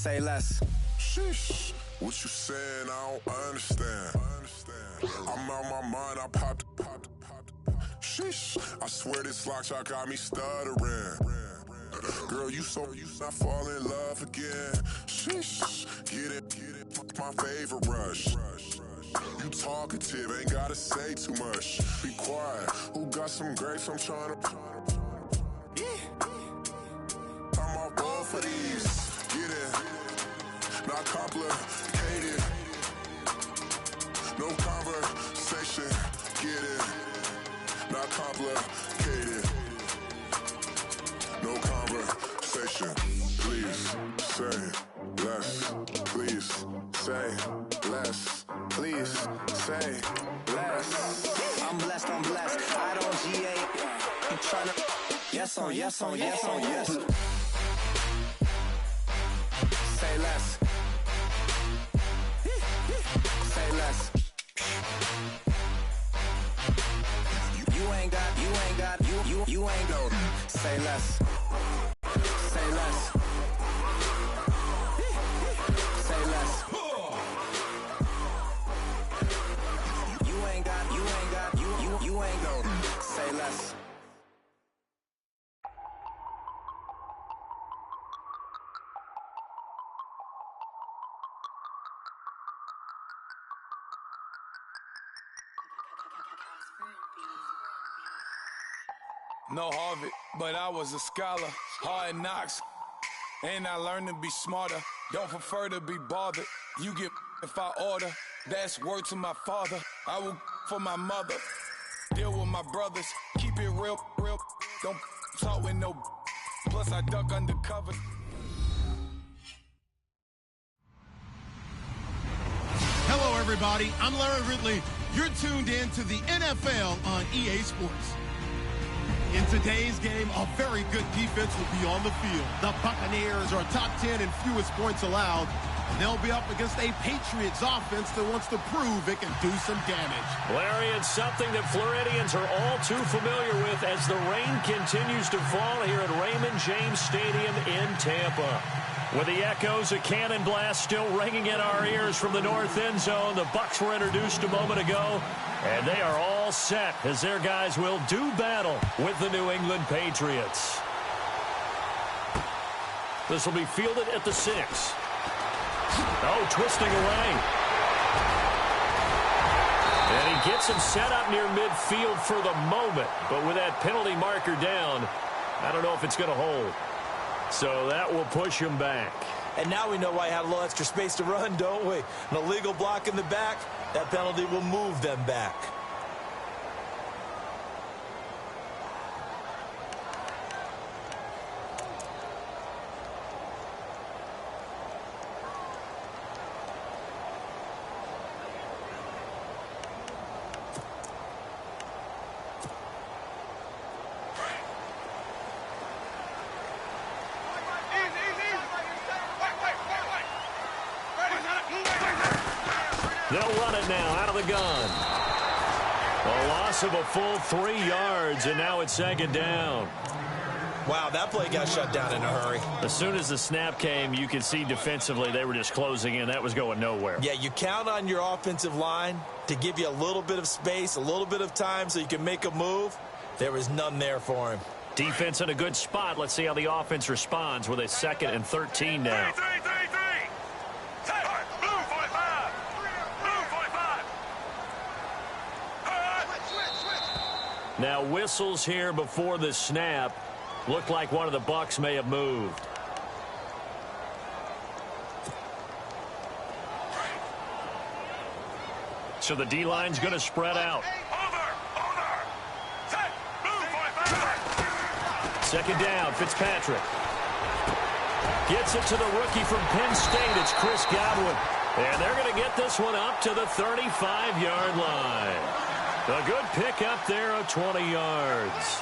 Say less. Sheesh. What you saying? I don't understand. I'm out my mind. I popped. Sheesh. I swear this lock shot got me stuttering. Girl, you not fall in love again. Sheesh. Get it. My favorite rush. You talkative, ain't gotta say too much. Be quiet. Who got some grapes? I'm trying to. I'm off both of these. Get it. Not complicated. No conversation. Get it. Not complicated. No conversation. Please say less. Please say less. Please say less. I'm blessed. I don't GA. You tryna. Yes on yes. Say less. Say less. You ain't got. You ain't go. Say less. Say less. Say less. You ain't got. You ain't go. Say less. No Harvard, but I was a scholar. Hard knocks, and I learned to be smarter. Don't prefer to be bothered. You get if I order. That's word to my father. I will for my mother. Deal with my brothers. Keep it real. Don't talk with no. Plus I duck undercover. Hello, everybody. I'm Larry Ridley. You're tuned in to the NFL on EA Sports. In today's game, a very good defense will be on the field. The Buccaneers are top 10 in fewest points allowed, and they'll be up against a Patriots offense that wants to prove it can do some damage. Larry, it's something that Floridians are all too familiar with as the rain continues to fall here at Raymond James Stadium in Tampa. With the echoes of cannon blast still ringing in our ears from the north end zone, the Bucs were introduced a moment ago, and they are all set as their guys will do battle with the New England Patriots. This will be fielded at the 6. Oh, twisting away. And he gets him set up near midfield for the moment, but with that penalty marker down, I don't know if it's going to hold. So that will push him back. And now we know why he had a little extra space to run, don't we? An illegal block in the back, that penalty will move them back. They'll run it now out of the gun. A loss of a full 3 yards, and now it's second down. Wow, that play got shut down in a hurry. As soon as the snap came, you could see defensively they were just closing in. That was going nowhere. Yeah, you count on your offensive line to give you a little bit of space, a little bit of time so you can make a move. There was none there for him. Defense in a good spot. Let's see how the offense responds with a 2nd and 13 now. Now whistles here before the snap. Looked like one of the Bucs may have moved. So the D-line's going to spread out. Second down, Fitzpatrick. Gets it to the rookie from Penn State. It's Chris Godwin. And they're going to get this one up to the 35-yard line. A good pickup there of 20 yards.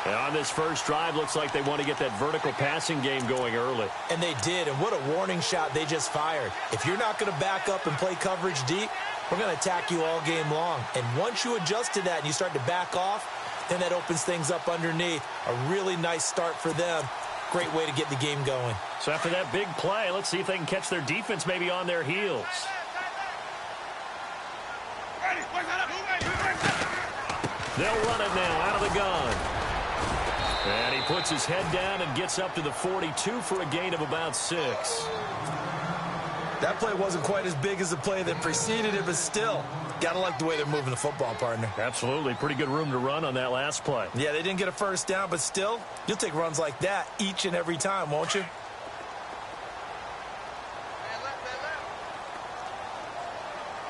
And on this first drive, looks like they want to get that vertical passing game going early. And they did, and what a warning shot they just fired. If you're not going to back up and play coverage deep, we're going to attack you all game long. And once you adjust to that and you start to back off, then that opens things up underneath. A really nice start for them. Great way to get the game going. So after that big play, let's see if they can catch their defense maybe on their heels. They'll run it now out of the gun. And he puts his head down and gets up to the 42 for a gain of about 6. That play wasn't quite as big as the play that preceded it, but still, gotta like the way they're moving the football, partner. Absolutely. Pretty good room to run on that last play. Yeah, they didn't get a first down, but still, you'll take runs like that each and every time, won't you?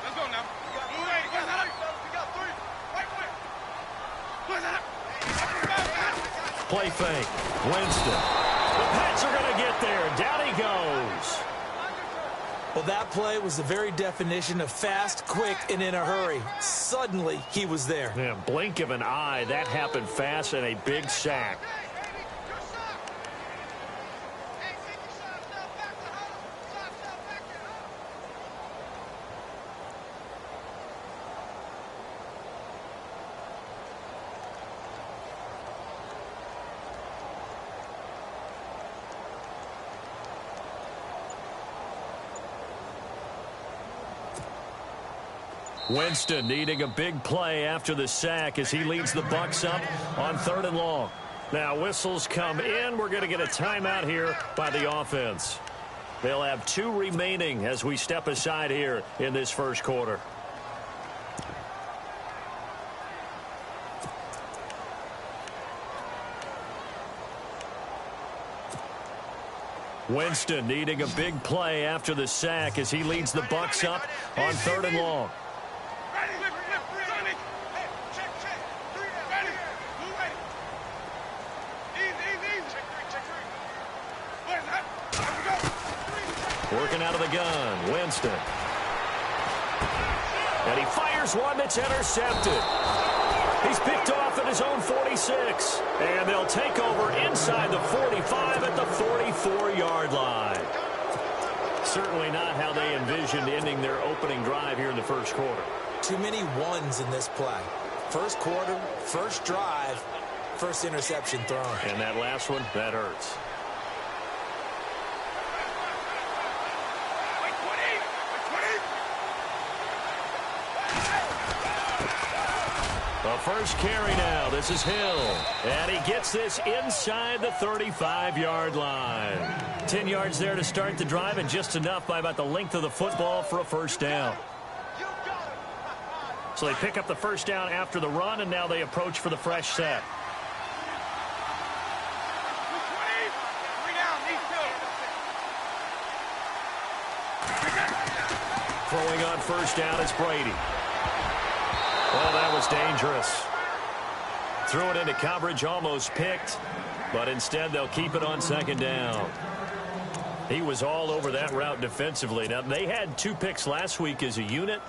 Let's go now. Play fake. Winston. The Pats are going to get there. Down he goes. Well, that play was the very definition of fast, quick, and in a hurry. Suddenly, he was there. Yeah, blink of an eye. That happened fast and a big sack. Winston needing a big play after the sack as he leads the Bucs up on 3rd and long. Now whistles come in. We're going to get a timeout here by the offense. They'll have 2 remaining as we step aside here in this first quarter. Winston needing a big play after the sack as he leads the Bucs up on 3rd and long. Working out of the gun, Winston. And he fires one that's intercepted. He's picked off at his own 46. And they'll take over inside the 45 at the 44-yard line. Certainly not how they envisioned ending their opening drive here in the first quarter. Too many ones in this play. First quarter, first drive, first interception thrown. And that last one, that hurts. The first carry now. This is Hill. And he gets this inside the 35-yard line. 10 yards there to start the drive, and just enough by about the length of the football for a first down. So they pick up the first down after the run, and now they approach for the fresh set. Throwing on first down is Brady. Well, that was dangerous. Threw it into coverage, almost picked, but instead they'll keep it on second down. He was all over that route defensively. Now, they had 2 picks last week as a unit.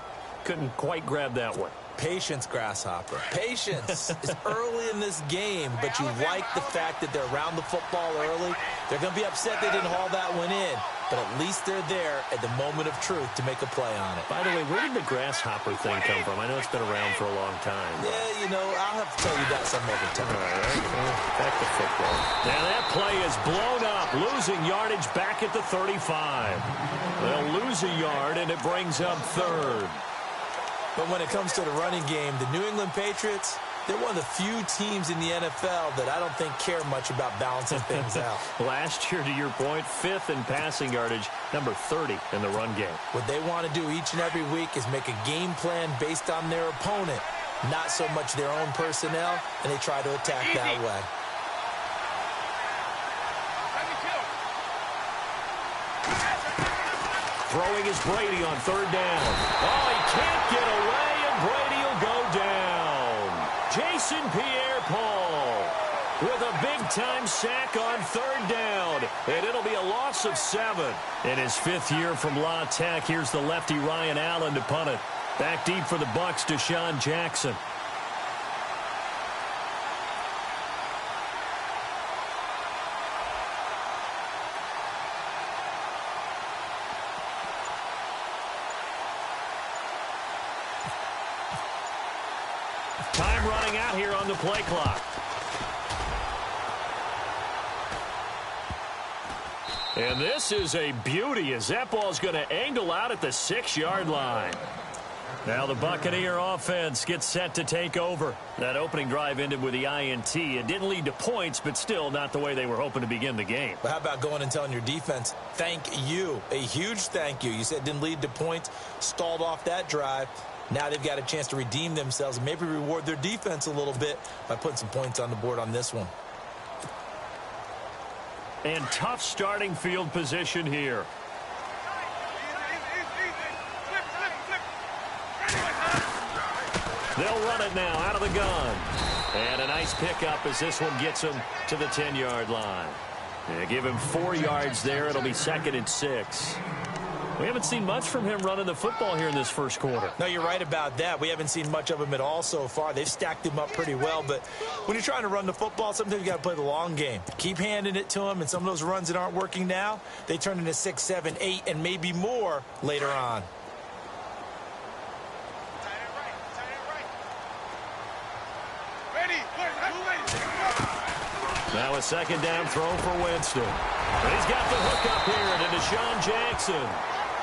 Couldn't quite grab that one. Patience, Grasshopper. Patience is early in this game, but you like the fact that they're around the football early. They're going to be upset they didn't haul that one in, but at least they're there at the moment of truth to make a play on it. By the way, where did the Grasshopper thing come from? I know it's been around for a long time. Yeah, you know, I'll have to tell you that some other time. All right. Well, back to football. Now that play is blown up, losing yardage back at the 35. They'll lose a yard, and it brings up 3rd. But when it comes to the running game, the New England Patriots, they're one of the few teams in the NFL that I don't think care much about balancing things out. Last year, to your point, 5th in passing yardage, number 30 in the run game. What they want to do each and every week is make a game plan based on their opponent, not so much their own personnel, and they try to attack that way. Throwing is Brady on 3rd down. Oh, he can't get away, and Brady will go down. Jason Pierre-Paul with a big-time sack on 3rd down, and it'll be a loss of 7. In his 5th year from La Tech, here's the lefty Ryan Allen to punt it. Back deep for the Bucs, Deshaun Jackson. Time running out here on the play clock. And this is a beauty as that ball's going to angle out at the 6-yard line. Now the Buccaneer offense gets set to take over. That opening drive ended with the INT. It didn't lead to points, but still not the way they were hoping to begin the game. But how about going and telling your defense, thank you, a huge thank you. You said it didn't lead to points, stalled off that drive. Now they've got a chance to redeem themselves and maybe reward their defense a little bit by putting some points on the board on this one. And tough starting field position here. They'll run it now out of the gun. And a nice pickup as this one gets him to the 10-yard line. Give him 4 yards there. It'll be 2nd and 6. We haven't seen much from him running the football here in this first quarter. No, you're right about that. We haven't seen much of him at all so far. They've stacked him up pretty well, but when you're trying to run the football, sometimes you got to play the long game. Keep handing it to him, and some of those runs that aren't working now, they turn into 6, 7, 8, and maybe more later on. Now a 2nd down throw for Winston. And he's got the hook up here to Deshaun Jackson.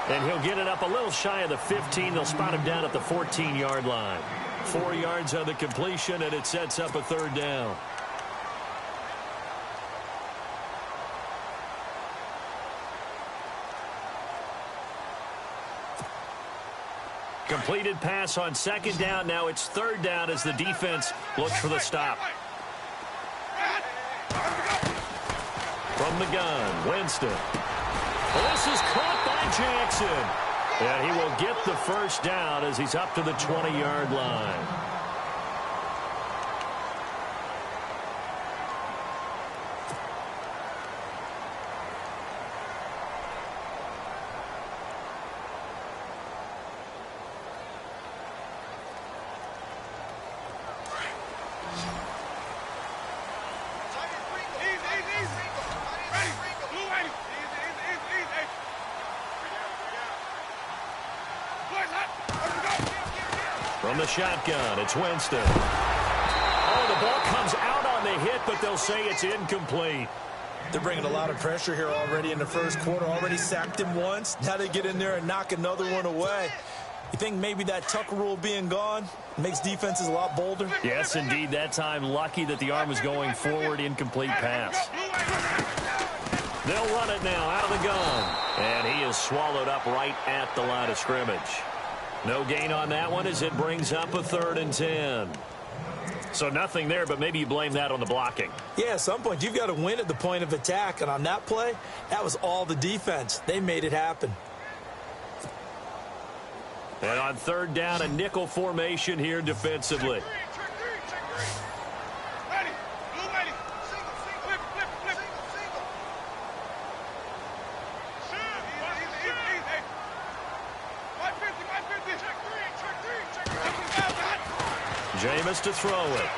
And he'll get it up a little shy of the 15. They'll spot him down at the 14-yard line. 4 yards on the completion, and it sets up a 3rd down. Completed pass on 2nd down. Now it's 3rd down as the defense looks for the stop. From the gun, Winston. Well, this is caught by Jackson. And he will get the 1st down as he's up to the 20-yard line. From the shotgun, it's Winston. Oh, the ball comes out on the hit, but they'll say it's incomplete. They're bringing a lot of pressure here already in the first quarter. Already sacked him once. Now they get in there and knock another one away. You think maybe that Tucker rule being gone makes defenses a lot bolder? Yes, indeed. That time, lucky that the arm was going forward. Incomplete pass. They'll run it now out of the gun. And he is swallowed up right at the line of scrimmage. No gain on that one as it brings up a 3rd and 10. So nothing there, but maybe you blame that on the blocking. Yeah, at some point, you've got to win at the point of attack. And on that play, that was all the defense. They made it happen. And on 3rd down, a nickel formation here defensively. Jameis to throw it.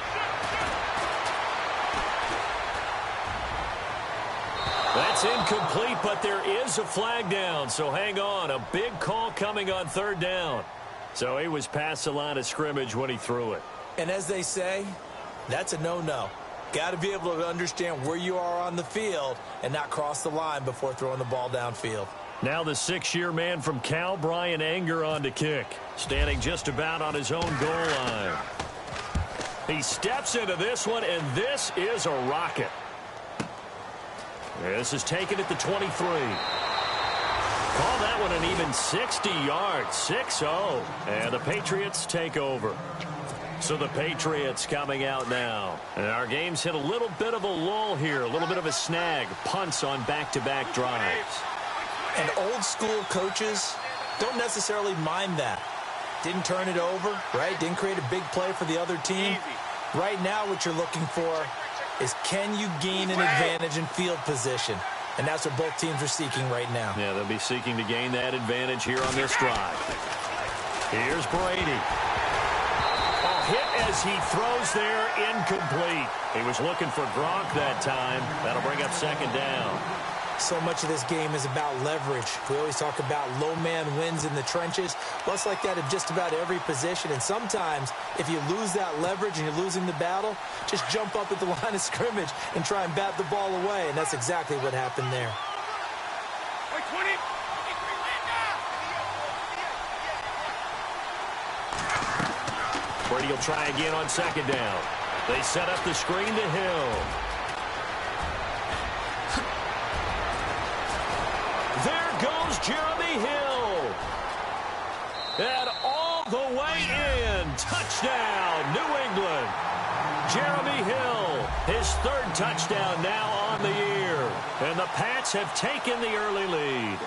That's incomplete, but there is a flag down, so hang on. A big call coming on 3rd down. So he was past the line of scrimmage when he threw it. And as they say, that's a no-no. Got to be able to understand where you are on the field and not cross the line before throwing the ball downfield. Now the 6-year man from Cal, Brian Anger, on to kick. Standing just about on his own goal line. He steps into this one, and this is a rocket. This is taken at the 23. Call that one an even 60 yards, 6-0. And the Patriots take over. So the Patriots coming out now. And our game's hit a little bit of a lull here, a little bit of a snag. Punts on back-to-back drives. And old-school coaches don't necessarily mind that. Didn't turn it over, right? Didn't create a big play for the other team. Right now what you're looking for is can you gain an advantage in field position? And that's what both teams are seeking right now. Yeah, they'll be seeking to gain that advantage here on this drive. Here's Brady. A hit as he throws there, incomplete. He was looking for Gronk that time. That'll bring up 2nd down. So much of this game is about leverage. We always talk about low man wins in the trenches. Well, it's like that in just about every position. And sometimes, if you lose that leverage and you're losing the battle, just jump up at the line of scrimmage and try and bat the ball away. And that's exactly what happened there. Brady will try again on second down. They set up the screen to Hill. There goes Jeremy Hill. And all the way in. Touchdown, New England. Jeremy Hill, his third touchdown now on the year. And the Pats have taken the early lead.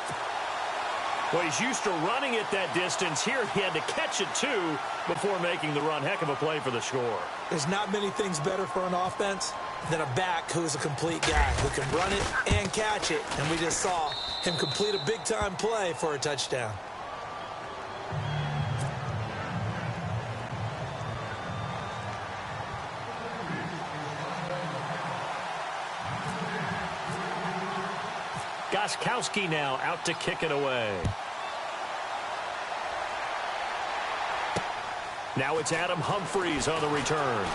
Well, he's used to running it that distance. Here he had to catch it, too, before making the run. Heck of a play for the score. There's not many things better for an offense than a back who's a complete guy who can run it and catch it. And we just saw him complete a big-time play for a touchdown. Gostkowski now out to kick it away. Now it's Adam Humphries on the return.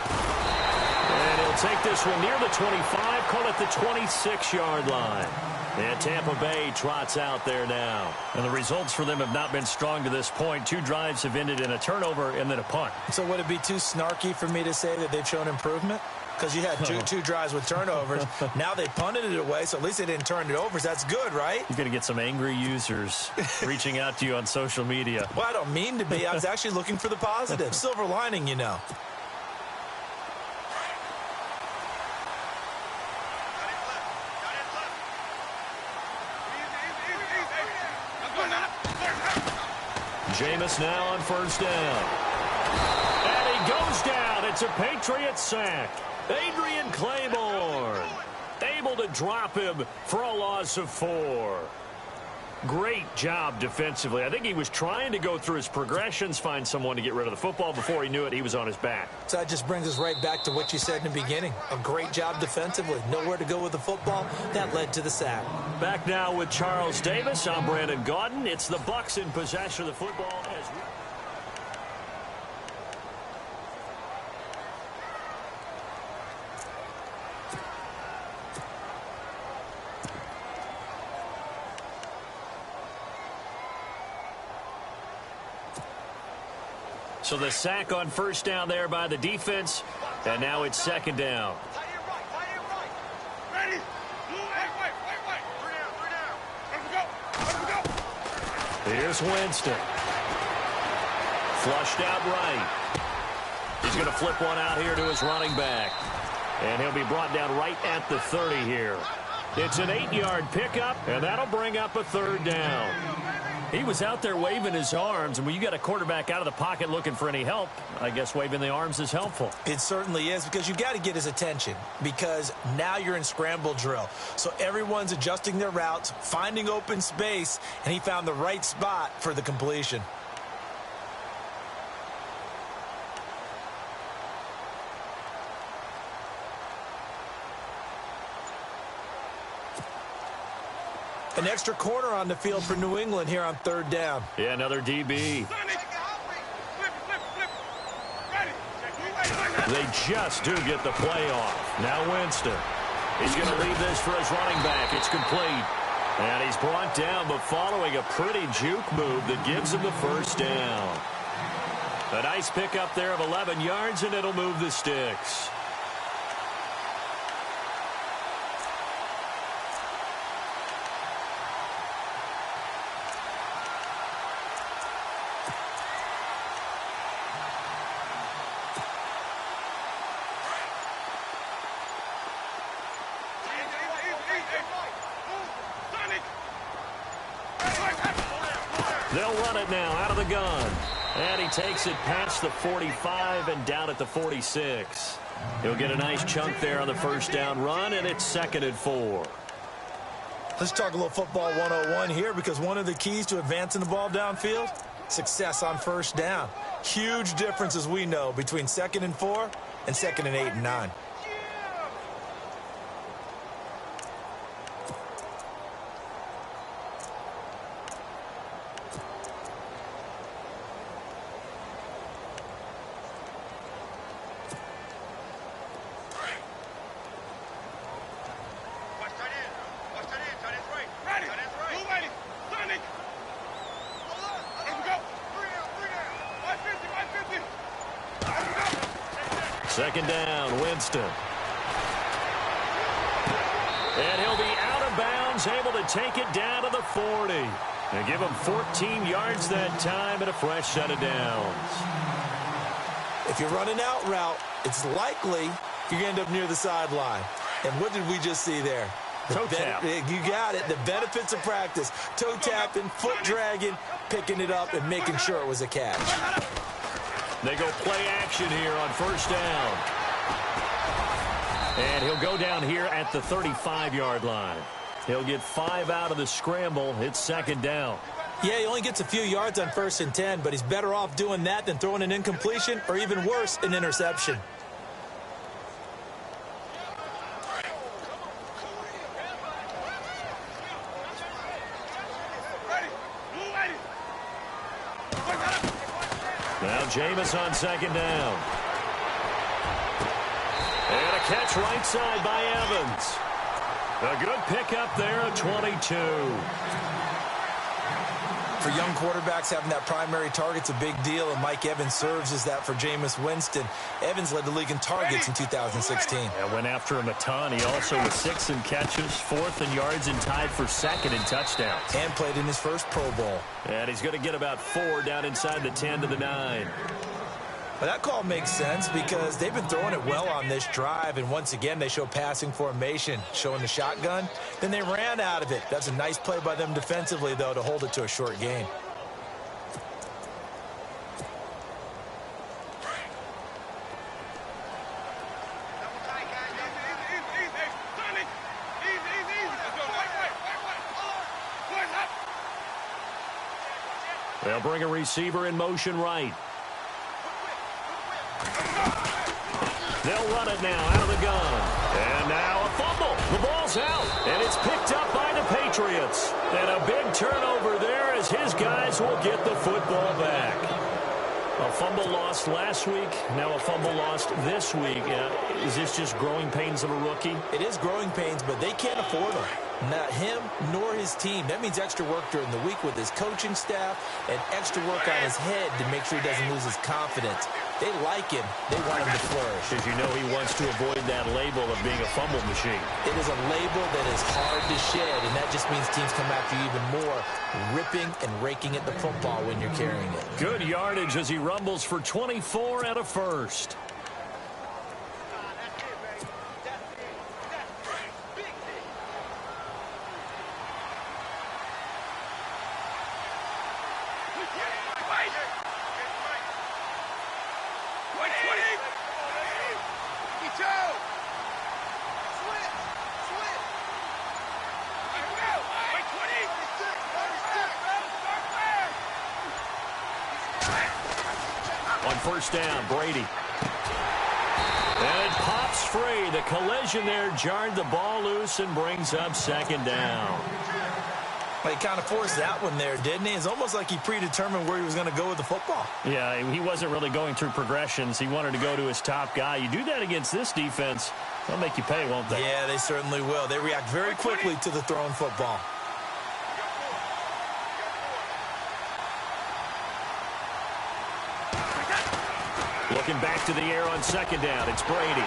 And he'll take this one near the 25, call it the 26-yard line. And Tampa Bay trots out there now. And the results for them have not been strong to this point. 2 drives have ended in a turnover and then a punt. So would it be too snarky for me to say that they've shown improvement? Because you had two drives with turnovers. Now they punted it away, so at least they didn't turn it over. So that's good, right? You're going to get some angry users reaching out to you on social media. Well, I don't mean to be. I was actually looking for the positive. Silver lining, you know. Jameis now on first down. And he goes down. It's a Patriot sack. Adrian Claiborne able to drop him for a loss of 4. Great job defensively. I think he was trying to go through his progressions, find someone to get rid of the football. Before he knew it, he was on his back. So that just brings us right back to what you said in the beginning. A great job defensively. Nowhere to go with the football. That led to the sack. Back now with Charles Davis. I'm Brandon Gaudin. It's the Bucs in possession of the football as we... So the sack on first down there by the defense, and now it's second down. Ready? Wait. 3 down. Let him go. Here's Winston. Flushed out right. He's going to flip one out here to his running back. And he'll be brought down right at the 30 here. It's an 8-yard pickup, and that'll bring up a third down. He was out there waving his arms, and when you got a quarterback out of the pocket looking for any help, I guess waving the arms is helpful. It certainly is, because you got to get his attention, because now you're in scramble drill. So everyone's adjusting their routes, finding open space, and he found the right spot for the completion. An extra corner on the field for New England here on third down. Yeah, another DB. They just do get the play off. Now Winston. He's going to leave this for his running back. It's complete. And he's brought down, but following a pretty juke move that gives him the first down. A nice pickup there of 11 yards, and it'll move the sticks. They'll run it now out of the gun. And he takes it past the 45 and down at the 46. He'll get a nice chunk there on the first down run, and it's 2nd and 4. Let's talk a little football 101 here, because one of the keys to advancing the ball downfield, success on first down. Huge difference, as we know, between 2nd and 4 and 2nd and 8 and 9. Second down, Winston. And he'll be out of bounds, able to take it down to the 40. And give him 14 yards that time and a fresh set of downs. If you're running out route, it's likely you're going to end up near the sideline. And what did we just see there? Toe tap. You got it. The benefits of practice. Toe tapping, foot dragging, picking it up, and making sure it was a catch. They go play action here on first down. And he'll go down here at the 35-yard line. He'll get 5 out of the scramble. It's second down. Yeah, he only gets a few yards on 1st and 10, but he's better off doing that than throwing an incompletion or even worse, an interception. Now Jameis on second down. And a catch right side by Evans. A good pickup there at 22. For young quarterbacks, having that primary target's a big deal, and Mike Evans serves as that for Jameis Winston. Evans led the league in targets in 2016. Yeah, went after him a ton. He also was 6th in catches, 4th in yards, and tied for 2nd in touchdowns. And played in his first Pro Bowl. And he's going to get about 4 down inside the 10 to the 9. Well, that call makes sense because they've been throwing it well on this drive, and once again they show passing formation, showing the shotgun. Then they ran out of it. That's a nice play by them defensively, though, to hold it to a short gain. They'll bring a receiver in motion right. They'll run it now out of the gun. And now a fumble. The ball's out. And it's picked up by the Patriots. And a big turnover there as his guys will get the football back. A fumble lost last week. Now a fumble lost this week. Is this just growing pains of a rookie? It is growing pains, but they can't afford them. Not him nor his team. That means extra work during the week with his coaching staff and extra work on his head to make sure he doesn't lose his confidence. They like him. They want him to flourish. As you know, he wants to avoid that label of being a fumble machine. It is a label that is hard to shed, and that just means teams come after you even more, ripping and raking at the football when you're carrying it. Good yardage as he rumbles for 24 and a first. On first down, Brady. And it pops free. The collision there jarred the ball loose and brings up second down. Well, he kind of forced that one there, didn't he? It's almost like he predetermined where he was going to go with the football. Yeah, he wasn't really going through progressions. He wanted to go to his top guy. You do that against this defense, they'll make you pay, won't they? Yeah, they certainly will. They react very quickly to the thrown football. Looking back to the air on second down, it's Brady.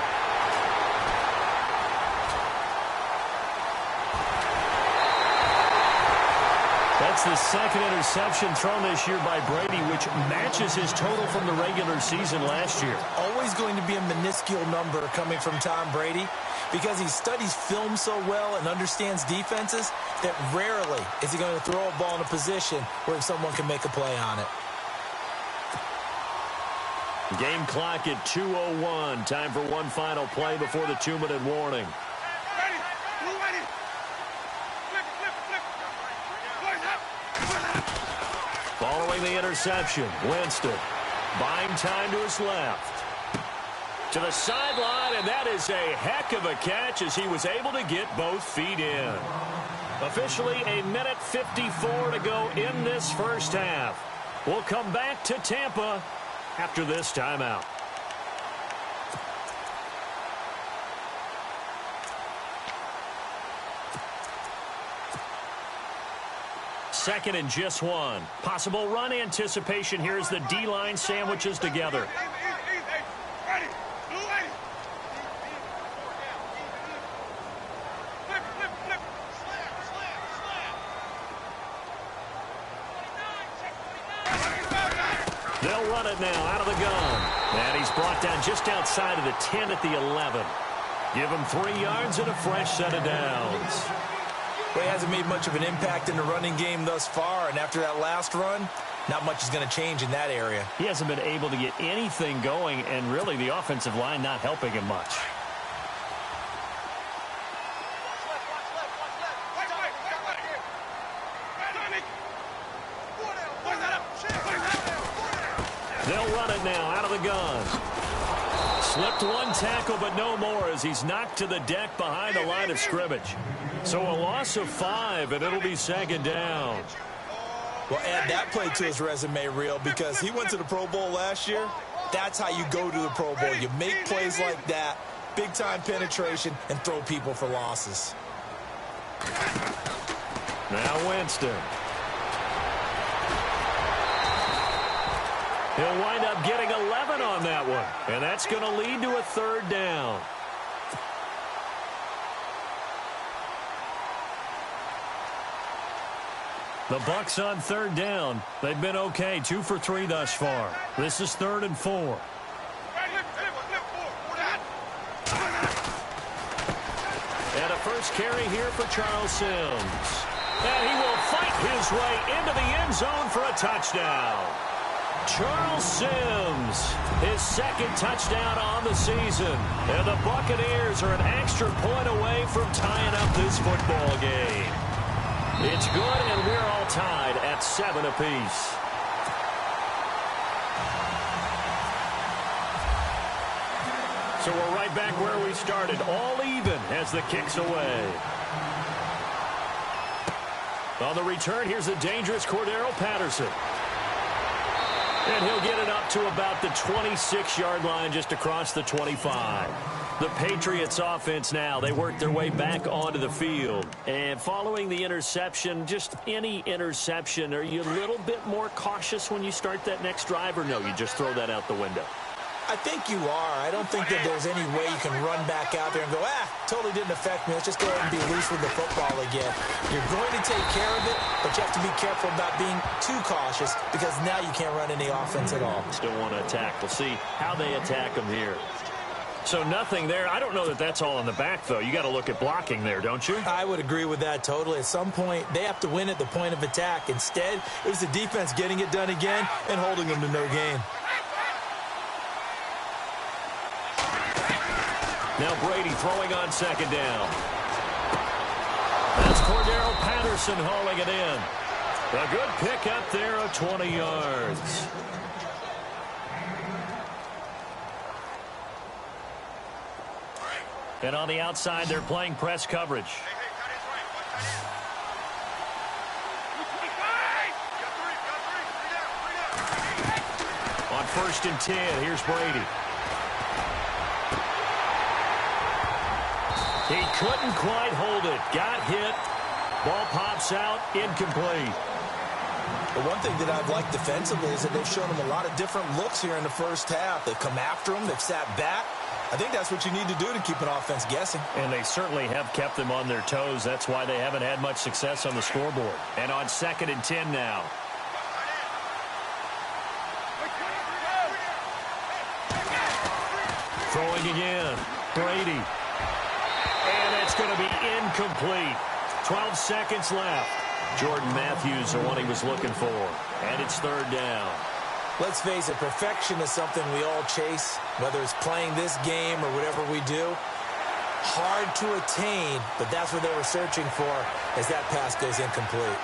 That's the second interception thrown this year by Brady, which matches his total from the regular season last year. Always going to be a minuscule number coming from Tom Brady because he studies film so well and understands defenses that rarely is he going to throw a ball in a position where someone can make a play on it. Game clock at 2:01. Time for one final play before the 2-minute warning. Following the interception, Winston buying time to his left. To the sideline, and that is a heck of a catch as he was able to get both feet in. Officially, 1:54 to go in this first half. We'll come back to Tampa after this timeout. Second and just one. Possible run anticipation here as the D-line sandwiches together. They'll run it now out of the gun. And he's brought down just outside of the 10 at the 11. Give him 3 yards and a fresh set of downs. Well, he hasn't made much of an impact in the running game thus far, and after that last run, not much is going to change in that area. He hasn't been able to get anything going, and really the offensive line not helping him much. They'll run it now out of the gun. Slipped one tackle, but no more as he's knocked to the deck behind the line of scrimmage. So a loss of 5, and it'll be second down. Well, add that play to his resume, Real, because he went to the Pro Bowl last year. That's how you go to the Pro Bowl. You make plays like that, big-time penetration, and throw people for losses. Now Winston. He'll wind up getting 11 on that one, and that's going to lead to a third down. The Bucs on third down. They've been okay, 2 for 3 thus far. This is 3rd and 4. And a first carry here for Charles Sims. And he will fight his way into the end zone for a touchdown. Charles Sims, his second touchdown on the season. And the Buccaneers are an extra point away from tying up this football game. It's good, and we're all tied at 7 apiece. So we're right back where we started, all even as the kick's away. On the return, here's the dangerous Cordero Patterson. And he'll get it up to about the 26-yard line, just across the 25. The Patriots offense now, they work their way back onto the field. And following the interception, just any interception, are you a little bit more cautious when you start that next drive, or no, you just throw that out the window? I think you are. I don't think that there's any way you can run back out there and go, totally didn't affect me. Let's just go ahead and be loose with the football again. You're going to take care of it, but you have to be careful about being too cautious because now you can't run any offense at all. Still want to attack. We'll see how they attack them here. So nothing there. I don't know that that's all in the back, though. You got to look at blocking there, don't you? I would agree with that totally. At some point, they have to win at the point of attack. Instead, it was the defense getting it done again and holding them to no gain. Now Brady throwing on second down. That's Cordero Patterson hauling it in. A good pick up there of 20 yards. And on the outside, they're playing press coverage. On 1st and 10, here's Brady. He couldn't quite hold it. Got hit. Ball pops out. Incomplete. The one thing that I've liked defensively is that they've shown him a lot of different looks here in the first half. They've come after him. They've sat back. I think that's what you need to do to keep an offense guessing. And they certainly have kept them on their toes. That's why they haven't had much success on the scoreboard. And on 2nd and 10 now. Throwing again. Brady. And it's going to be incomplete. 12 seconds left. Jordan Matthews, the one he was looking for. And it's 3rd down. Let's face it, perfection is something we all chase, whether it's playing this game or whatever we do. Hard to attain, but that's what they were searching for as that pass goes incomplete.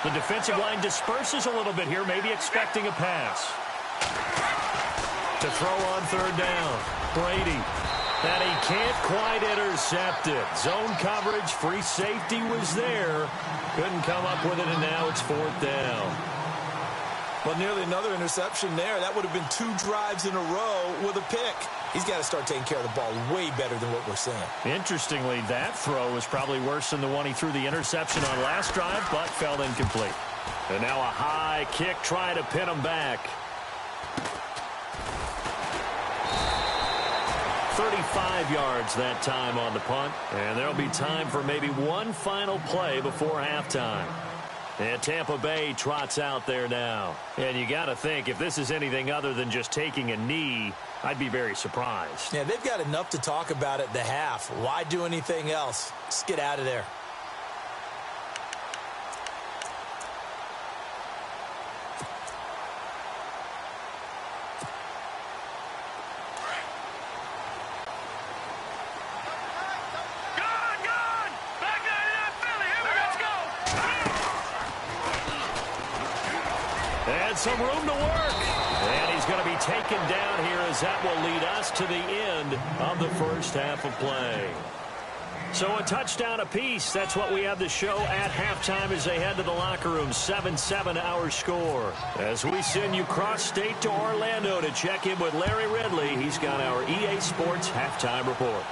The defensive line disperses a little bit here, maybe expecting a pass. To throw on 3rd down, Brady. And he can't quite intercept it. Zone coverage, free safety was there. Couldn't come up with it, and now it's 4th down. Well, nearly another interception there. That would have been 2 drives in a row with a pick. He's got to start taking care of the ball way better than what we're seeing. Interestingly, that throw was probably worse than the one he threw the interception on last drive, but fell incomplete. And now a high kick trying to pin him back. 35 yards that time on the punt. And there'll be time for maybe one final play before halftime. And Tampa Bay trots out there now. And you got to think, if this is anything other than just taking a knee, I'd be very surprised. Yeah, they've got enough to talk about at the half. Why do anything else? Just get out of there. Some room to work. And he's going to be taken down here as that will lead us to the end of the first half of play. So a touchdown apiece. That's what we have the show at halftime as they head to the locker room. 7-7 our score. As we send you cross-state to Orlando to check in with Larry Ridley. He's got our EA Sports halftime report.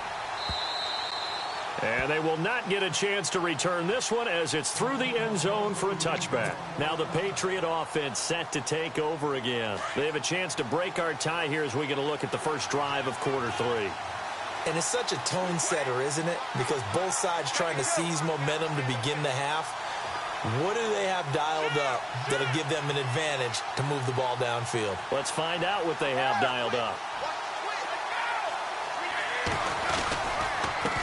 And they will not get a chance to return this one as it's through the end zone for a touchback. Now the Patriot offense set to take over again. They have a chance to break our tie here as we get a look at the first drive of quarter 3. And it's such a tone setter, isn't it? Because both sides trying to seize momentum to begin the half. What do they have dialed up that'll give them an advantage to move the ball downfield? Let's find out what they have dialed up.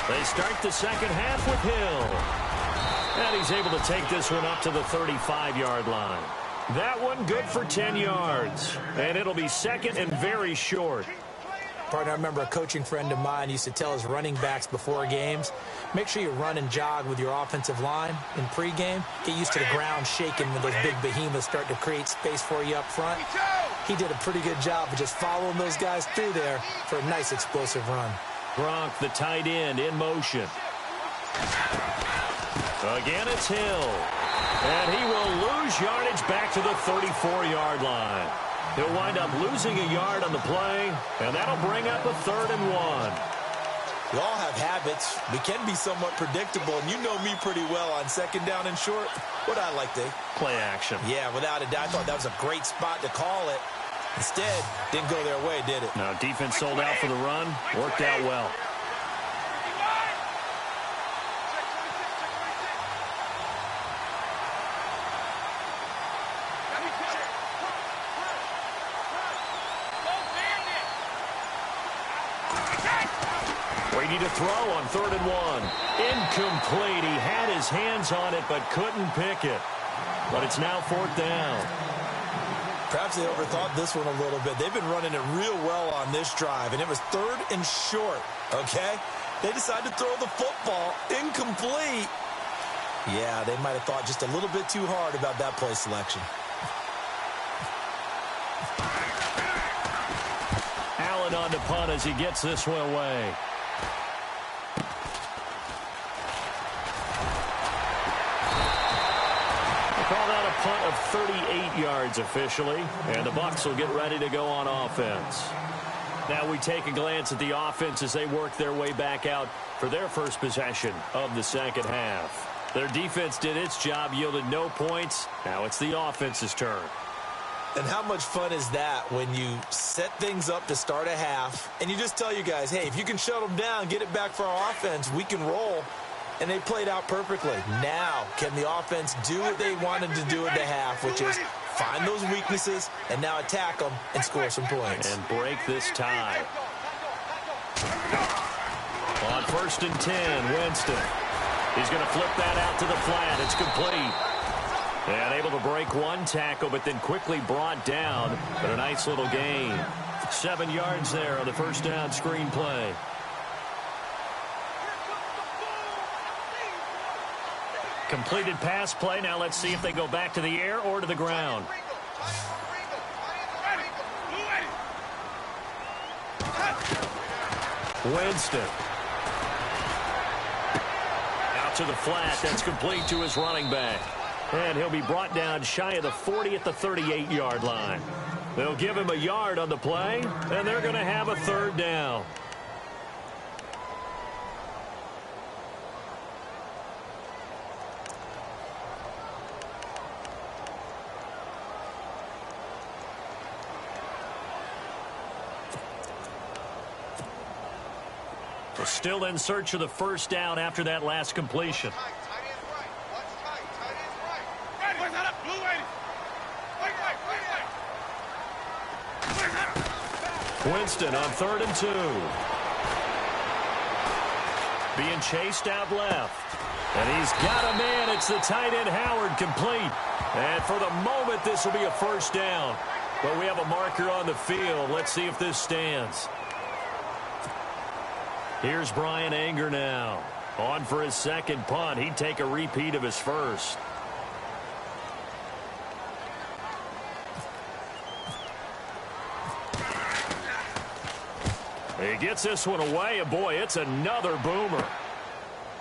They start the second half with Hill. And he's able to take this one up to the 35-yard line. That one good for 10 yards. And it'll be second and very short. Partner, I remember a coaching friend of mine used to tell his running backs before games, make sure you run and jog with your offensive line in pregame. Get used to the ground shaking when those big behemoths start to create space for you up front. He did a pretty good job of just following those guys through there for a nice explosive run. Gronk, the tight end, in motion. Again, it's Hill. And he will lose yardage back to the 34-yard line. He'll wind up losing a yard on the play, and that'll bring up a 3rd and 1. We all have habits. We can be somewhat predictable, and you know me pretty well on second down and short. What I like to play action. Yeah, without a doubt. I thought that was a great spot to call it. Instead, didn't go their way, did it? No, defense sold out for the run. Worked out well. Brady to throw on 3rd and 1. Incomplete. He had his hands on it but couldn't pick it. But it's now 4th down. Perhaps they overthought this one a little bit. They've been running it real well on this drive, and it was 3rd and short, okay? They decided to throw the football incomplete. Yeah, they might have thought just a little bit too hard about that play selection. Allen on to punt as he gets this one away. Call that a punt of 38 yards officially, and the Bucs will get ready to go on offense. Now we take a glance at the offense as they work their way back out for their first possession of the second half. Their defense did its job, yielded no points. Now it's the offense's turn. And how much fun is that when you set things up to start a half, and you just tell you guys, hey, if you can shut them down, get it back for our offense, we can roll. And they played out perfectly. Now, can the offense do what they wanted to do at the half, which is find those weaknesses and now attack them and score some points. And break this tie. On 1st and 10, Winston. He's going to flip that out to the flat. It's complete. And able to break one tackle, but then quickly brought down. But a nice little gain. 7 yards there on the first down screen play. Completed pass play. Now let's see if they go back to the air or to the ground. Winston. Out to the flat. That's complete to his running back. And he'll be brought down shy of the 40 at the 38-yard line. They'll give him a yard on the play, and they're going to have a 3rd down. Still in search of the first down after that last completion. Winston on 3rd and 2. Being chased out left. And he's got a man. It's the tight end, Howard, complete. And for the moment, this will be a first down. But we have a marker on the field. Let's see if this stands. Here's Brian Anger now. On for his second punt. He'd take a repeat of his first. He gets this one away, and boy, it's another boomer.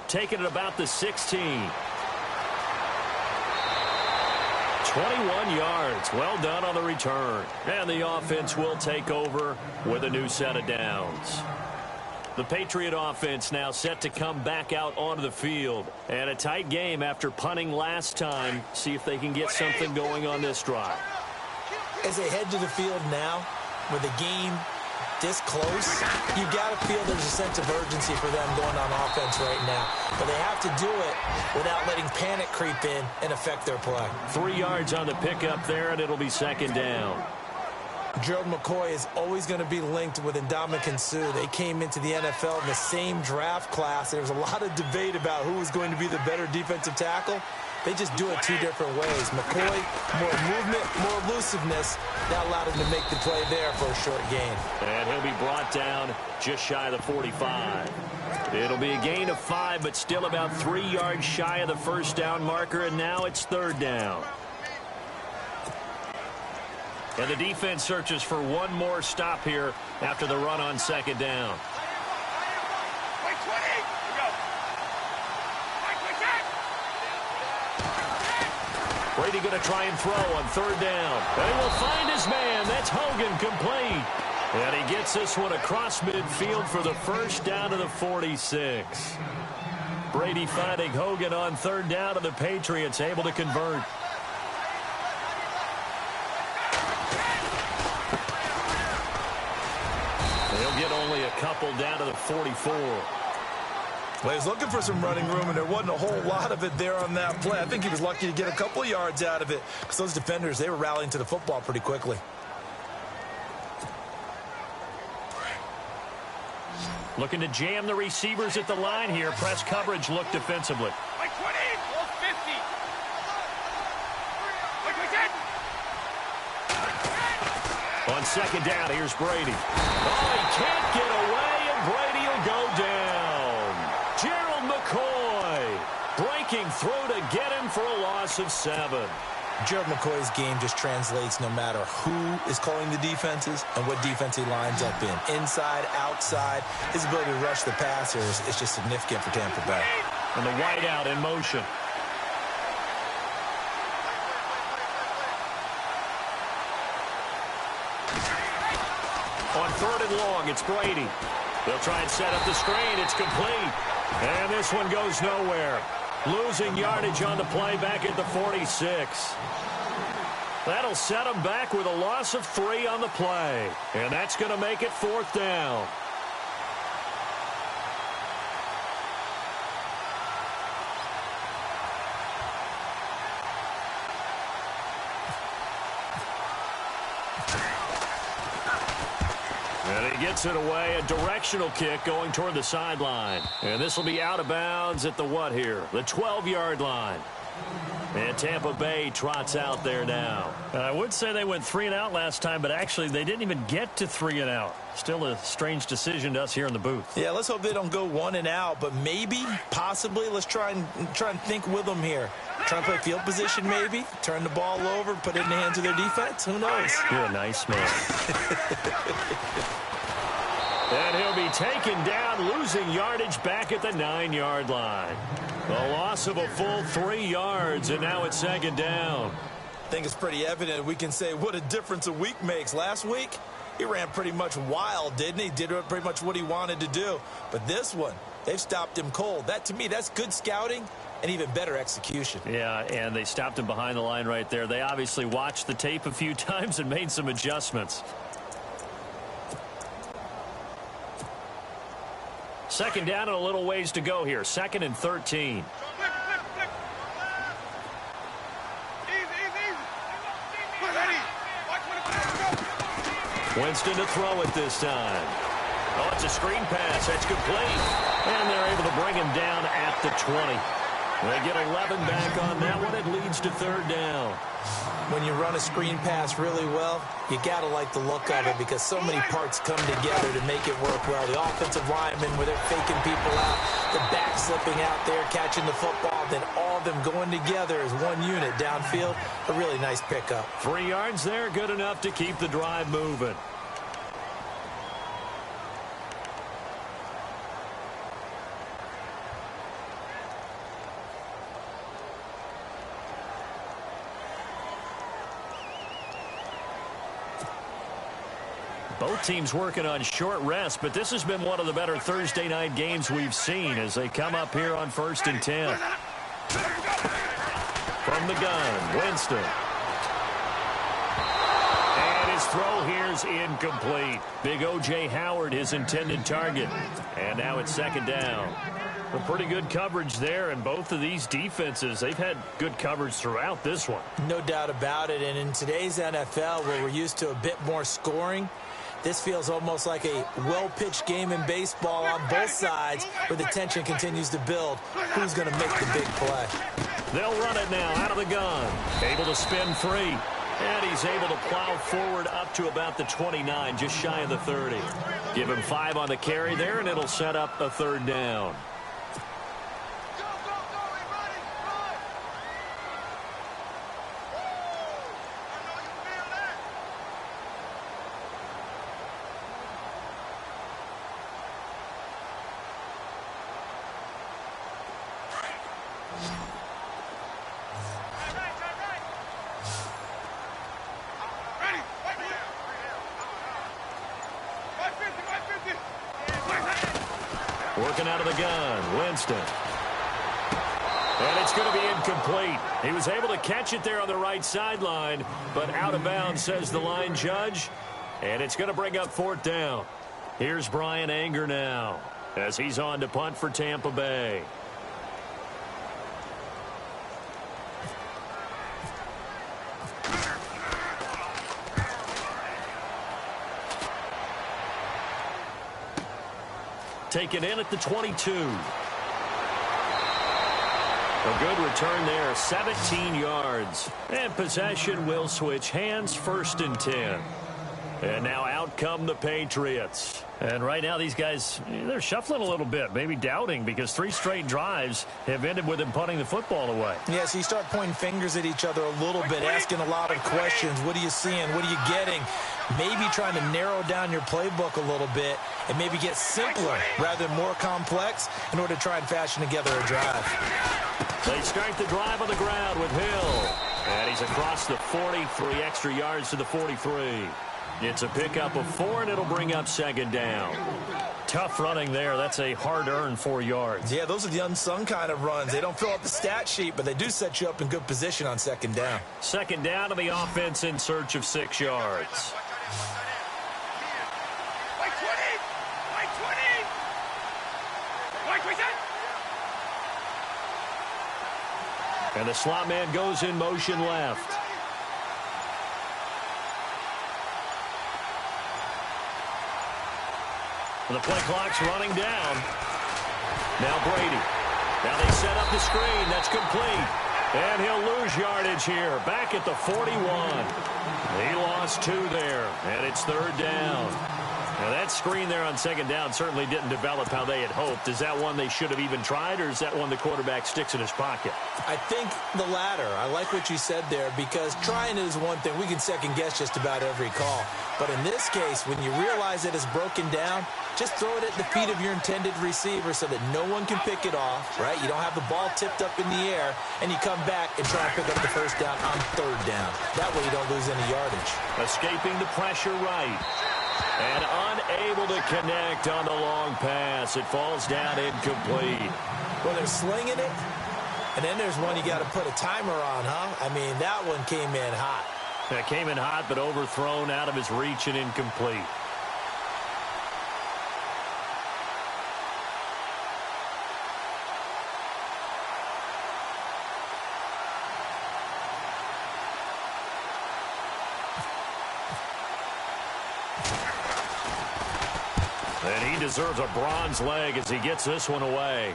Taking it about the 16. 21 yards. Well done on the return. And the offense will take over with a new set of downs. The Patriot offense now set to come back out onto the field. And a tight game after punting last time. See if they can get something going on this drive. As they head to the field now, with the game this close, you got to feel there's a sense of urgency for them going on offense right now. But they have to do it without letting panic creep in and affect their play. 3 yards on the pickup there, and it'll be second down. Gerald McCoy is always going to be linked with Ndamukong Suh. They came into the NFL in the same draft class. There was a lot of debate about who was going to be the better defensive tackle. They just do it two different ways. McCoy, more movement, more elusiveness. That allowed him to make the play there for a short gain. And he'll be brought down just shy of the 45. It'll be a gain of 5, but still about 3 yards shy of the first down marker, and now it's third down. And the defense searches for one more stop here after the run on second down. Brady going to try and throw on third down. And he will find his man. That's Hogan, complete. And he gets this one across midfield for the first down to the 46. Brady finding Hogan on third down, and the Patriots able to convert. They'll get only a couple down to the 44. Well, he was looking for some running room, and there wasn't a whole lot of it there on that play. I think he was lucky to get a couple of yards out of it because those defenders, they were rallying to the football pretty quickly. Looking to jam the receivers at the line here. Press coverage look defensively. Like 20, or 50. On second down, here's Brady. Oh, he can't get away, and Brady will go down. Gerald McCoy breaking through to get him for a loss of 7. Gerald McCoy's game just translates no matter who is calling the defenses and what defense he lines up in. Inside, outside, his ability to rush the passers is just significant for Tampa Bay. And the wideout in motion. On third and long, it's Brady. They'll try and set up the screen. It's complete. And this one goes nowhere. Losing yardage on the play back at the 46. That'll set them back with a loss of 3 on the play. And that's going to make it fourth down. And he gets it away, a directional kick going toward the sideline. And this will be out of bounds at the what here? The 12-yard line. And Tampa Bay trots out there now. I would say they went 3 and out last time, but actually they didn't even get to 3 and out. Still a strange decision to us here in the booth. Yeah, let's hope they don't go 1 and out, but maybe, possibly, let's try and think with them here. Try and play field position maybe, turn the ball over, put it in the hands of their defense. Who knows? You're a nice man. And he'll be taken down, losing yardage back at the 9-yard line. A loss of a full 3 yards, and now it's second down. I think it's pretty evident. We can say what a difference a week makes. Last week, he ran pretty much wild, didn't he? Did pretty much what he wanted to do. But this one, they've stopped him cold. That, to me, that's good scouting and even better execution. Yeah, and they stopped him behind the line right there. They obviously watched the tape a few times and made some adjustments. Second down and a little ways to go here. 2nd and 13. Winston to throw it this time. Oh, it's a screen pass. That's complete. And they're able to bring him down at the 20. They get 11 back on that one. It leads to third down. When you run a screen pass really well, you got to like the look of it because so many parts come together to make it work well. The offensive linemen, where they're faking people out, the back slipping out there, catching the football, then all of them going together as one unit downfield. A really nice pickup. 3 yards there, good enough to keep the drive moving. Both teams working on short rest, but this has been one of the better Thursday night games we've seen as they come up here on 1st and 10. From the gun, Winston. And his throw here's incomplete. Big O.J. Howard, his intended target. And now it's 2nd down. A pretty good coverage there, and both of these defenses, they've had good coverage throughout this one. No doubt about it, and in today's NFL, where we're used to a bit more scoring, this feels almost like a well-pitched game in baseball on both sides where the tension continues to build. Who's going to make the big play? They'll run it now out of the gun. Able to spin free. And he's able to plow forward up to about the 29, just shy of the 30. Give him 5 on the carry there, and it'll set up a 3rd down. Working out of the gun, Winston. And it's going to be incomplete. He was able to catch it there on the right sideline, but out of bounds, says the line judge. And it's going to bring up 4th down. Here's Brian Anger now as he's on to punt for Tampa Bay. Taken in at the 22. A good return there, 17 yards. And possession will switch hands, 1st and 10. And now out come the Patriots. And right now these guys, they're shuffling a little bit, maybe doubting, because 3 straight drives have ended with them punting the football away. Yeah, so you start pointing fingers at each other a little bit, asking a lot of questions. What are you seeing? What are you getting? Maybe trying to narrow down your playbook a little bit and maybe get simpler rather than more complex in order to try and fashion together a drive. They start the drive on the ground with Hill. And he's across the 40, 3 extra yards to the 43. It's a pickup of 4, and it'll bring up 2nd down. Tough running there. That's a hard-earned 4 yards. Yeah, those are the unsung kind of runs. They don't fill up the stat sheet, but they do set you up in good position on 2nd down. 2nd down, and the offense in search of 6 yards. And the slot man goes in motion left. The play clock's running down. Now Brady. Now they set up the screen. That's complete. And he'll lose yardage here. Back at the 41. He lost 2 there. And it's 3rd down. Now that screen there on 2nd down certainly didn't develop how they had hoped. Is that one they should have even tried, or is that one the quarterback sticks in his pocket? I think the latter. I like what you said there, because trying it is one thing. We can second guess just about every call. But in this case, when you realize that it's broken down, just throw it at the feet of your intended receiver so that no one can pick it off, right? You don't have the ball tipped up in the air, and you come back and try and pick up the 1st down on 3rd down. That way you don't lose any yardage. Escaping the pressure right. And unable to connect on the long pass. It falls down incomplete. Well, they're slinging it, and then there's one you got to put a timer on, huh? I mean, that one came in hot. That came in hot, but overthrown out of his reach and incomplete. And he deserves a bronze leg as he gets this one away.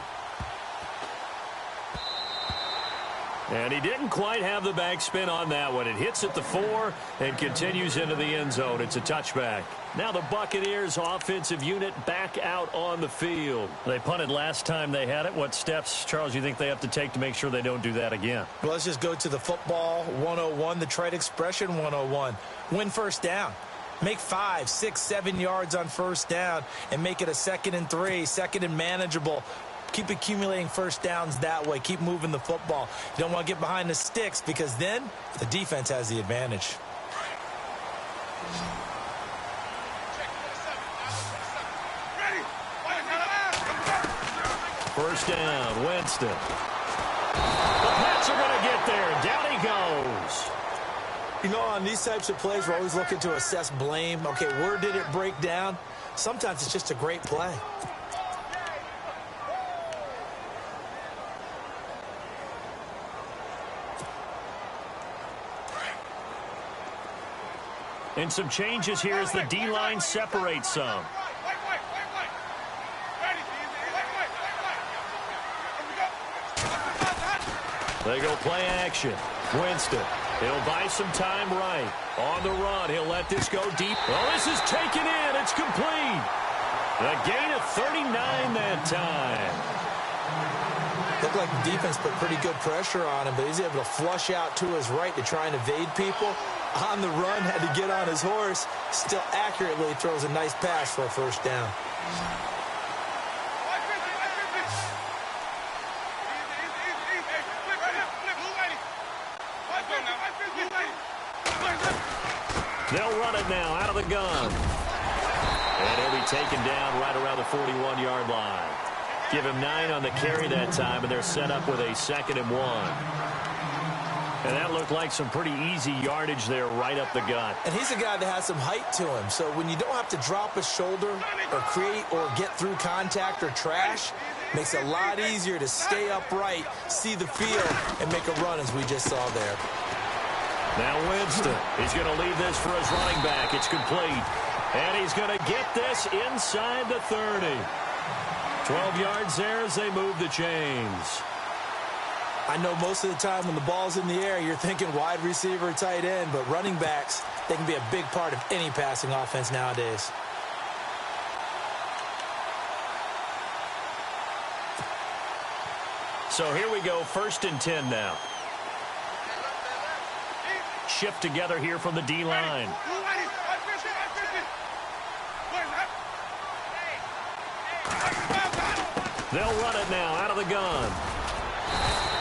And he didn't quite have the backspin on that one. It hits at the 4 and continues into the end zone. It's a touchback. Now the Buccaneers offensive unit back out on the field. They punted last time they had it. What steps, Charles, you think they have to take to make sure they don't do that again? Well, let's just go to the football 101, the trade expression 101. Win first down. Make 5, 6, 7 yards on first down and make it a 2nd and 3, 2nd and manageable. Keep accumulating first downs that way. Keep moving the football. You don't want to get behind the sticks because then the defense has the advantage. First down, Winston. The Pats are going to get there. Down he goes. You know, on these types of plays, we're always looking to assess blame. Okay, where did it break down? Sometimes it's just a great play. And some changes here as the D-line separates some. They go play action. Winston. He'll buy some time right. On the run, he'll let this go deep. Oh, this is taken in. It's complete. The gain of 39 that time. Looked like the defense put pretty good pressure on him, but he's able to flush out to his right to try and evade people. On the run, had to get on his horse. Still accurately throws a nice pass for a first down. They'll run it now out of the gun. And he'll be taken down right around the 41-yard line. Give him 9 on the carry that time, and they're set up with a 2nd and 1. And that looked like some pretty easy yardage there right up the gut. And he's a guy that has some height to him, so when you don't have to drop a shoulder or create or get through contact or trash, makes it a lot easier to stay upright, see the field, and make a run as we just saw there. Now Winston, he's going to leave this for his running back. It's complete. And he's going to get this inside the 30. 12 yards there as they move the chains. I know most of the time when the ball's in the air, you're thinking wide receiver, tight end, but running backs, they can be a big part of any passing offense nowadays. So here we go, 1st and 10 now. Shift together here from the D-line. They'll run it now out of the gun.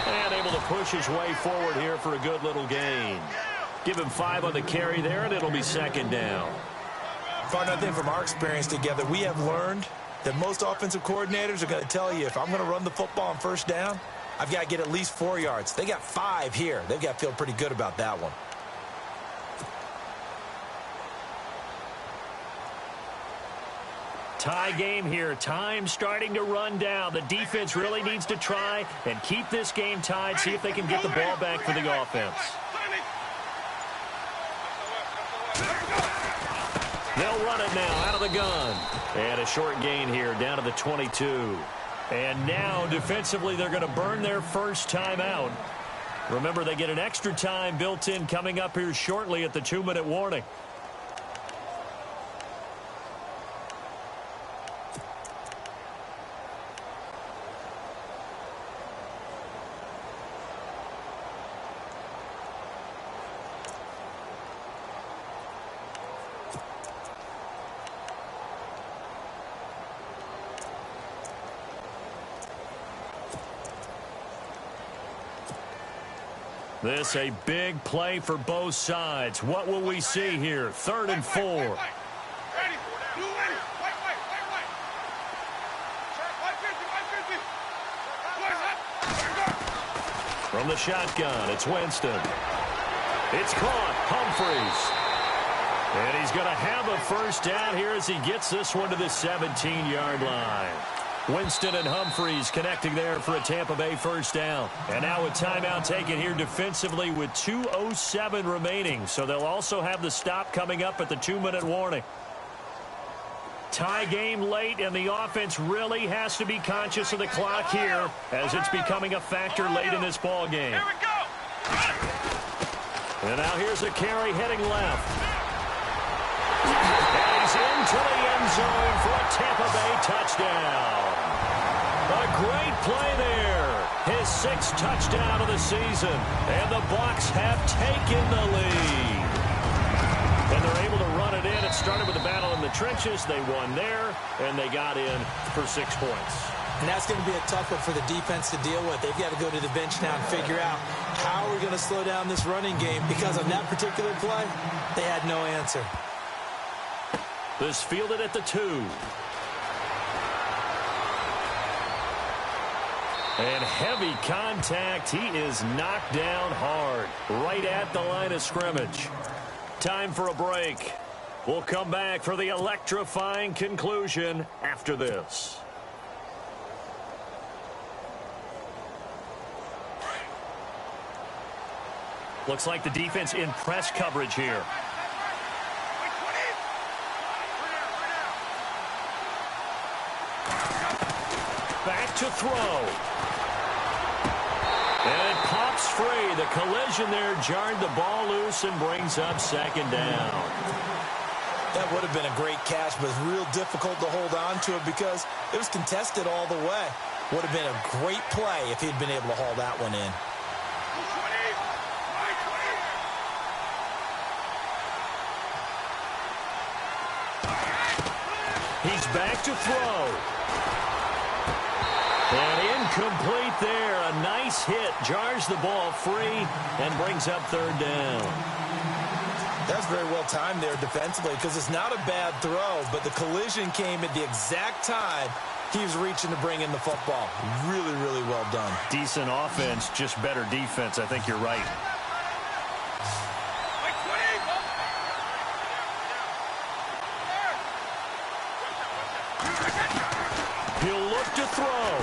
And able to push his way forward here for a good little gain. Give him 5 on the carry there, and it'll be 2nd down. Another thing from our experience together, we have learned that most offensive coordinators are going to tell you, if I'm going to run the football on first down, I've got to get at least 4 yards. They got 5 here. They've got to feel pretty good about that one. Tie game here. Time starting to run down. The defense really needs to try and keep this game tied, see if they can get the ball back for the offense. They'll run it now out of the gun. And a short gain here down to the 22. And now defensively they're going to burn their first time out. Remember, they get an extra time built in coming up here shortly at the 2-minute warning. This a big play for both sides. What will we see here? 3rd and 4. From the shotgun, it's Winston. It's caught. Humphries. And he's going to have a first down here as he gets this one to the 17-yard line. Winston and Humphries connecting there for a Tampa Bay first down. And now a timeout taken here defensively with 2:07 remaining. So they'll also have the stop coming up at the 2-minute warning. Tie game late, and the offense really has to be conscious of the clock here as it's becoming a factor late in this ball game. Here we go. And now here's a carry heading left. And he's into the end zone for a Tampa Bay touchdown. A great play there. His 6th touchdown of the season. And the Bucs have taken the lead. And they're able to run it in. It started with a battle in the trenches. They won there, and they got in for 6 points. And that's going to be a tough one for the defense to deal with. They've got to go to the bench now and figure out how we're going to slow down this running game, because on that particular play, they had no answer. This fielded at the 2. And heavy contact. He is knocked down hard right at the line of scrimmage. Time for a break. We'll come back for the electrifying conclusion after this. Looks like the defense in press coverage here. Back to throw. And it pops free. The collision there jarred the ball loose and brings up 2nd down. That would have been a great catch, but it's real difficult to hold on to it because it was contested all the way. Would have been a great play if he'd been able to haul that one in. He's back to throw. And incomplete there. A nice hit. Jars the ball free and brings up 3rd down. That's very well timed there defensively, because it's not a bad throw, but the collision came at the exact time he was reaching to bring in the football. Really, really well done. Decent offense, just better defense. I think you're right. He'll look to throw.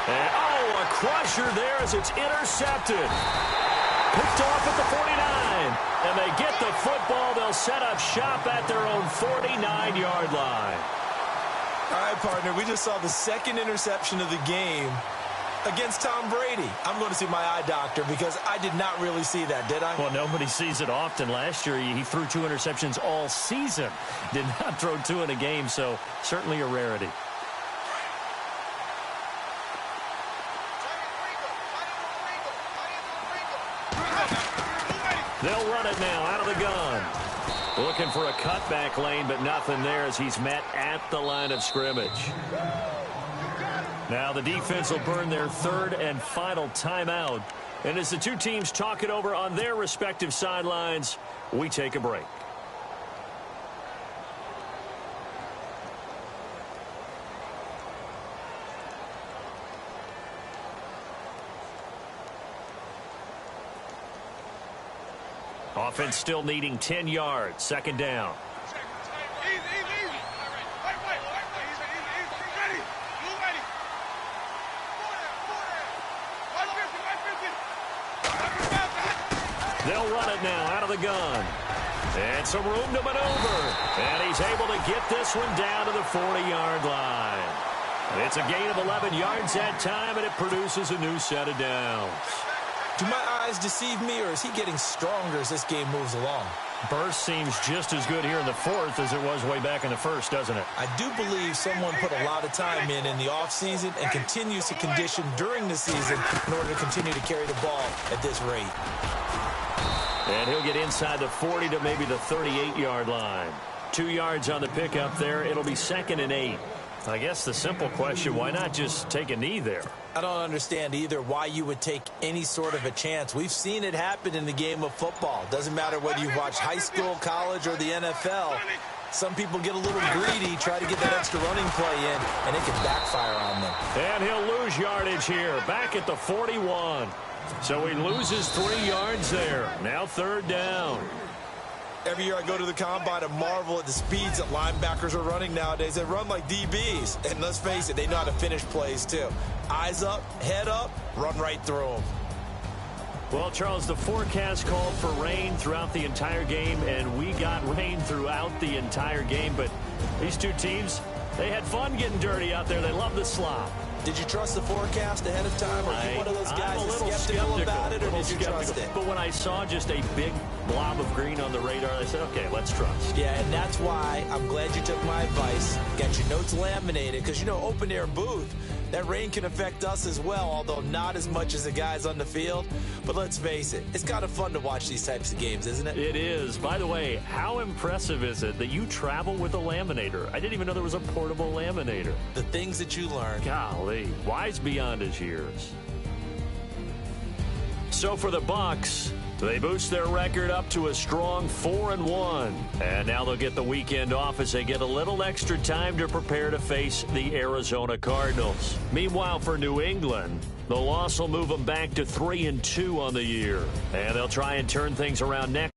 And, a crusher there as it's intercepted. Picked off at the 49. And they get the football. They'll set up shop at their own 49-yard line. All right, partner, we just saw the 2nd interception of the game against Tom Brady. I'm going to see my eye doctor because I did not really see that, did I? Well, nobody sees it often. Last year, he threw 2 interceptions all season. Did not throw 2 in a game, so certainly a rarity. They'll run it now out of the gun. Looking for a cutback lane, but nothing there as he's met at the line of scrimmage. Now the defense will burn their 3rd and final timeout. And as the 2 teams talk it over on their respective sidelines, we take a break. Offense still needing 10 yards. 2nd down. They'll run it now out of the gun. And some room to maneuver. And he's able to get this one down to the 40-yard line. And it's a gain of 11 yards that time, and it produces a new set of downs. Do my eyes deceive me, or is he getting stronger as this game moves along? Burst seems just as good here in the 4th as it was way back in the 1st, doesn't it? I do believe someone put a lot of time in the offseason and continues to condition during the season in order to continue to carry the ball at this rate. And he'll get inside the 40 to maybe the 38-yard line. 2 yards on the pickup there. It'll be 2nd and 8. I guess the simple question, why not just take a knee there? I don't understand either why you would take any sort of a chance. We've seen it happen in the game of football. Doesn't matter whether you've watched high school, college, or the NFL. Some people get a little greedy, try to get that extra running play in, and it can backfire on them. And he'll lose yardage here, back at the 41. So he loses 3 yards there. Now 3rd down. Every year I go to the combine and marvel at the speeds that linebackers are running nowadays. They run like DBs. And let's face it, they know how to finish plays too. Eyes up, head up, run right through them. Well, Charles, the forecast called for rain throughout the entire game, and we got rain throughout the entire game. But these two teams, they had fun getting dirty out there. They love the slop. Did you trust the forecast ahead of time? Or are you one of those guys that's skeptical about it, or did you trust it? But when I saw just a big blob of green on the radar, I said, okay, let's trust. Yeah, and that's why I'm glad you took my advice. Got your notes laminated, because, you know, open air booth, that rain can affect us as well, although not as much as the guys on the field. But let's face it, it's kind of fun to watch these types of games, isn't it? It is. By the way, how impressive is it that you travel with a laminator? I didn't even know there was a portable laminator. The things that you learn. Golly, wise beyond his years. So for the Bucs, they boost their record up to a strong 4-1. And now they'll get the weekend off as they get a little extra time to prepare to face the Arizona Cardinals. Meanwhile, for New England, the loss will move them back to 3-2 on the year. And they'll try and turn things around next.